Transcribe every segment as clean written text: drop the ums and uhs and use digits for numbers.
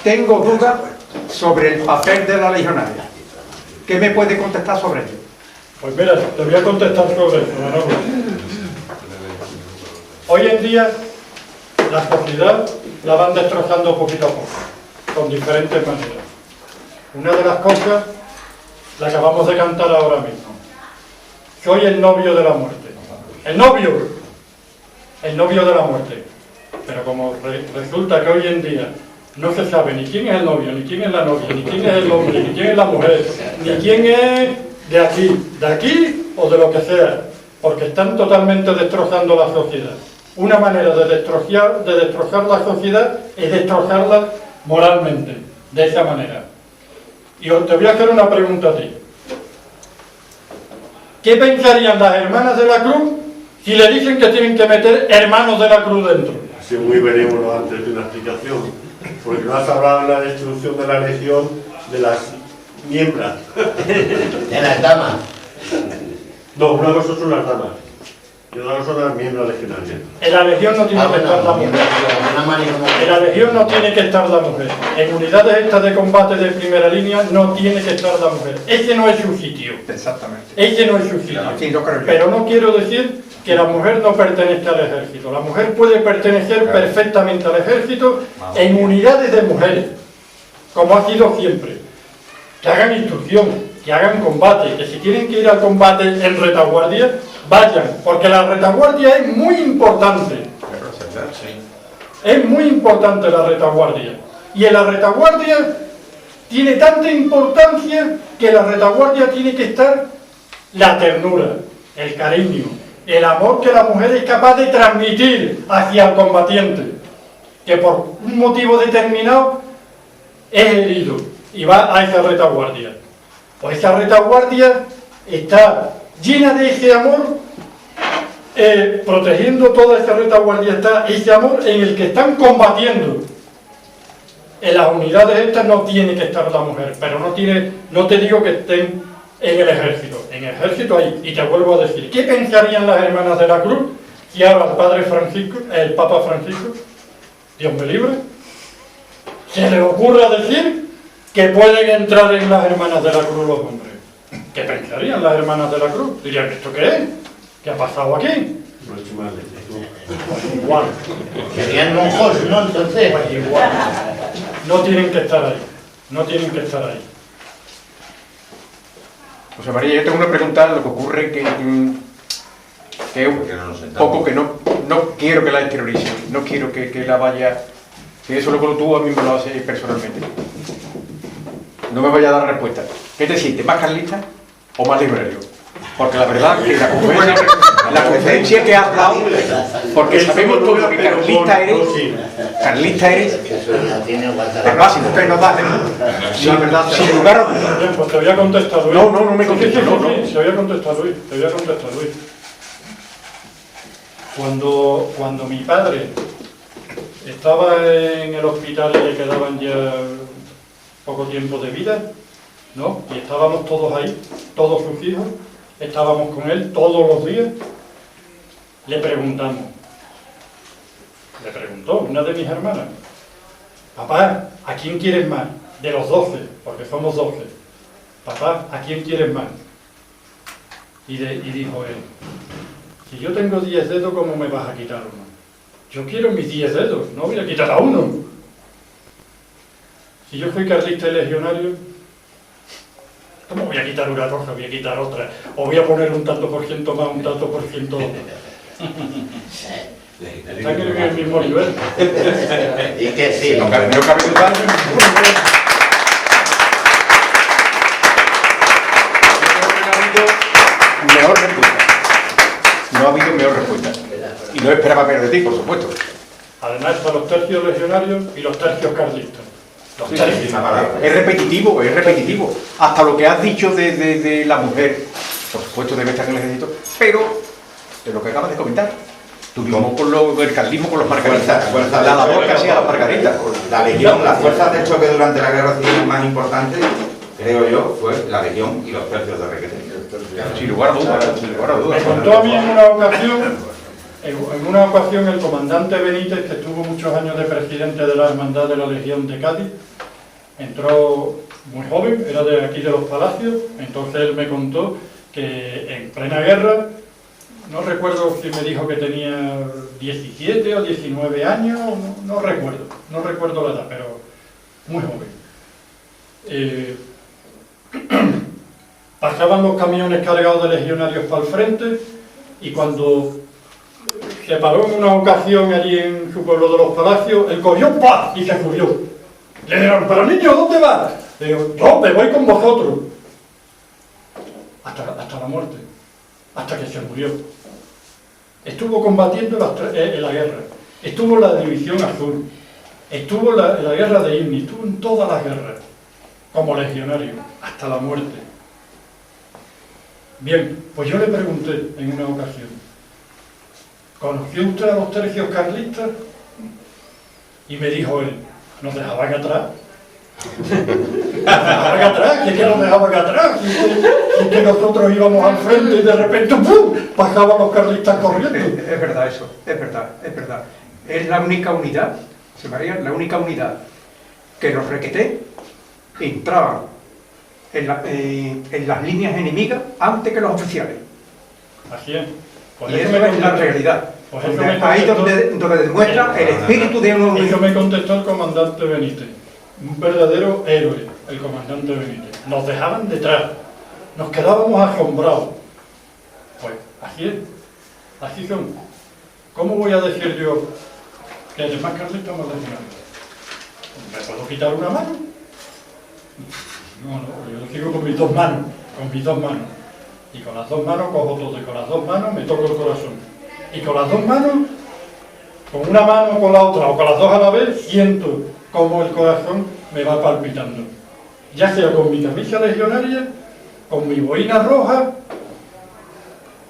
tengo dudas sobre el papel de la legionaria. ¿Qué me puede contestar sobre ello? Pues mira, te voy a contestar sobre eso, Manolo. Hoy en día, la sociedad la van destrozando poquito a poco, con diferentes maneras. Una de las cosas la acabamos de cantar ahora mismo. Soy el novio de la muerte. ¡El novio! El novio de la muerte. Pero como resulta que hoy en día no se sabe ni quién es el novio, ni quién es la novia, ni quién es el hombre, ni quién es la mujer, ni quién es de aquí o de lo que sea, porque están totalmente destrozando la sociedad. Una manera de destrozar la sociedad es destrozarla moralmente, de esa manera. Y te voy a hacer una pregunta a ti. ¿Qué pensarían las hermanas de la cruz si le dicen que tienen que meter hermanos de la cruz dentro? Ha sido muy benévolo antes de una explicación, porque no has hablado en la destrucción de la legión de las miembros. De las damas. No, una cosa son las damas y otra cosa son las miembros legionarias. En la legión no tiene que estar la mujer. En la legión no tiene que estar la mujer. En unidades estas de combate de primera línea no tiene que estar la mujer. Ese no es su sitio. Exactamente. Ese no es su sitio. Aquí lo creo yo. Pero no quiero decir que la mujer no pertenezca al ejército. La mujer puede pertenecer perfectamente al ejército en unidades de mujeres, como ha sido siempre. Que hagan instrucción, que hagan combate, que si tienen que ir al combate en retaguardia, vayan, porque la retaguardia es muy importante. Es muy importante la retaguardia. Y en la retaguardia tiene tanta importancia que en la retaguardia tiene que estar la ternura, el cariño, el amor que la mujer es capaz de transmitir hacia el combatiente, que por un motivo determinado es herido y va a esa retaguardia. Pues esa retaguardia está llena de ese amor, protegiendo toda esa retaguardia está ese amor en el que están combatiendo. En las unidades estas no tiene que estar la mujer, pero no te digo que estén en el ejército. En el ejército hay, y te vuelvo a decir, ¿qué pensarían las hermanas de la cruz si ahora el Papa Francisco, Dios me libre, se le ocurra decir que pueden entrar en las hermanas de la cruz los hombres? ¿Qué pensarían las hermanas de la cruz? Dirían, ¿esto qué es? ¿Qué ha pasado aquí? No es mal, Pues igual. Serían monjos, ¿no? Entonces. Pues igual. No tienen que estar ahí. No tienen que estar ahí. José María, yo tengo una pregunta, lo que ocurre que un poco que no quiero que la exteriorice, no quiero que la vaya, que eso luego tú a mí me lo haces personalmente. No me vaya a dar respuesta. ¿Qué te sientes, más carlista o más librario? Porque la verdad que la conferencia que has dado, porque sabemos todos que carlista eres, es básico, que nos das, la verdad, sin lugar a dudas. Bien, pues te voy a contestar, Luis. No me contestes, no. Te voy a contestar, Luis. Cuando mi padre estaba en el hospital y le quedaban ya poco tiempo de vida, ¿no? Y estábamos todos ahí, todos sus hijos, estábamos con él todos los días, le preguntó una de mis hermanas, papá, ¿a quién quieres más? De los 12, porque somos 12. Papá, ¿a quién quieres más? Y dijo él, si yo tengo 10 dedos, ¿cómo me vas a quitar uno? Yo quiero mis 10 dedos, no voy a quitar a uno. Si yo soy carlista y legionario, ¿cómo voy a quitar una cosa? Voy a quitar otra. O voy a poner un tanto por ciento más, un tanto por ciento menos. Están en el mismo nivel. Y que sí. No cabe duda. Mejor respuesta. No ha habido mejor respuesta. Y no esperaba menos de ti, por supuesto. Además, para los tercios legionarios y los tercios carlistas. Es repetitivo. Hasta lo que has dicho de la mujer, por supuesto debe estar en el ejército, pero de lo que acabas de comentar, tuvimos con el carlismo con los margaritas, la labor que hacía las margaritas. La legión, las fuerzas de choque durante la guerra civil más importantes, creo yo, fue la legión y los tercios de Requete. Sin lugar a dudas. Me contó a mí en una ocasión el comandante Benítez, que estuvo muchos años de presidente de la Hermandad de la Legión de Cádiz, entró muy joven, era de aquí de los Palacios, entonces él me contó que en plena guerra, no recuerdo si me dijo que tenía 17 o 19 años, no recuerdo la edad, pero muy joven. Pasaban los camiones cargados de legionarios para el frente y cuando se paró en una ocasión allí en su pueblo de los Palacios, él cogió ¡pah! Y se murió. Le dijeron, pero niño, ¿dónde vas? Le digo, yo me voy con vosotros. Hasta la muerte, hasta que se murió. Estuvo combatiendo en la guerra, estuvo en la División Azul, estuvo en la guerra de Irni, estuvo en todas las guerras, como legionario, hasta la muerte. Bien, pues yo le pregunté en una ocasión, ¿conoció usted a los tercios carlistas? Y me dijo él, nos dejaban atrás. Nos dejaban atrás, ¿quién que nos dejaban atrás? ¿Quién que nosotros íbamos al frente y de repente ¡pum! Bajaban los carlistas corriendo? Es verdad eso, es verdad. Es la única unidad, José María, la única unidad que los requetés entraban en las líneas enemigas antes que los oficiales. Así es. Pues Y eso es la realidad. Pues eso me Ahí contestó, donde demuestra el espíritu de una eso unidad. me contestó el comandante Benítez. Un verdadero héroe, el comandante Benítez. Nos dejaban detrás, nos quedábamos asombrados. Pues así es, así son. ¿Cómo voy a decir yo que el más carlista más legionario? ¿Me puedo quitar una mano? No, yo sigo con mis dos manos, Y con las dos manos cojo todo, y con las dos manos me toco el corazón. Y con las dos manos, con una mano o con la otra, o con las dos a la vez, siento como el corazón me va palpitando. Ya sea con mi camisa legionaria, con mi boina roja,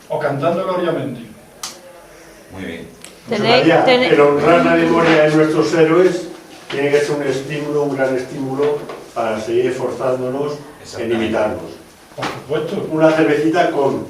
o cantando Gloria Mendy. Muy bien. María, el honrar la memoria de nuestros héroes tiene que ser un estímulo, un gran estímulo para seguir esforzándonos en imitarlos. Por supuesto. Una cervecita con...